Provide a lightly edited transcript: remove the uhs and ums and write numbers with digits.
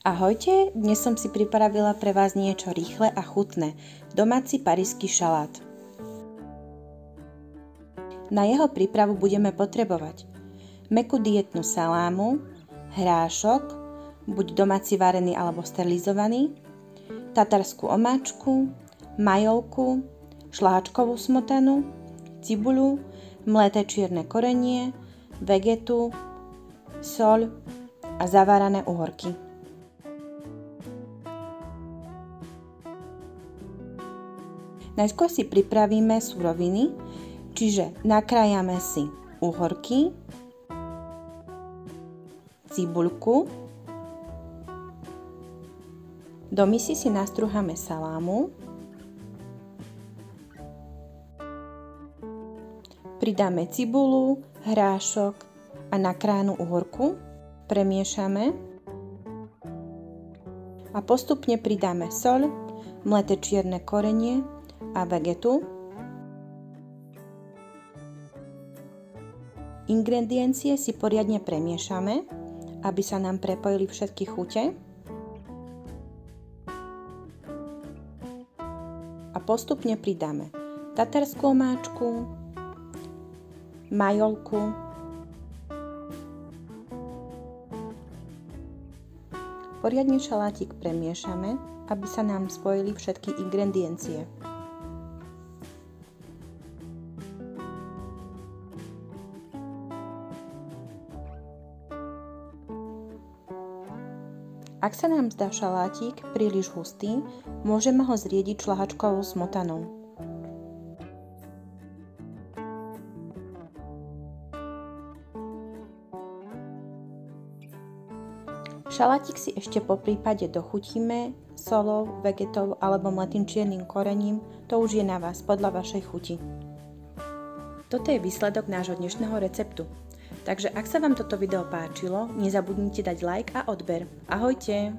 Ahojte, dnes som si pripravila pre vás niečo rýchle a chutné, domáci parížsky šalát. Na jeho prípravu budeme potrebovať mäkkú dietnú salámu, hrášok, buď domáci varený alebo sterilizovaný, tatarskú omáčku, majolku, šláčkovú smotanu, cibuľu, mleté čierne korenie, vegetu, soľ a zavárané uhorky. Najskôr si pripravíme suroviny, čiže nakrájame si uhorky, cibuľku, do misy si nastruháme salámu, pridáme cibuľu, hrášok a nakrájanú uhorku, premiešame a postupne pridáme soľ, mleté čierne korenie a vegetu. Ingrediencie si poriadne premiešame, aby sa nám prepojili všetky chute. A postupne pridáme tatarskú omáčku, majolku, poriadne šalátik premiešame, aby sa nám spojili všetky ingrediencie. Ak sa nám zdá šalátik príliš hustý, môžeme ho zriediť šľahačkovou smotanou. Šalátik si ešte po prípade dochutíme soľou, vegetou alebo mletým čiernym korením, to už je na vás, podľa vašej chuti. Toto je výsledok nášho dnešného receptu. Takže ak sa vám toto video páčilo, nezabudnite dať like a odber. Ahojte!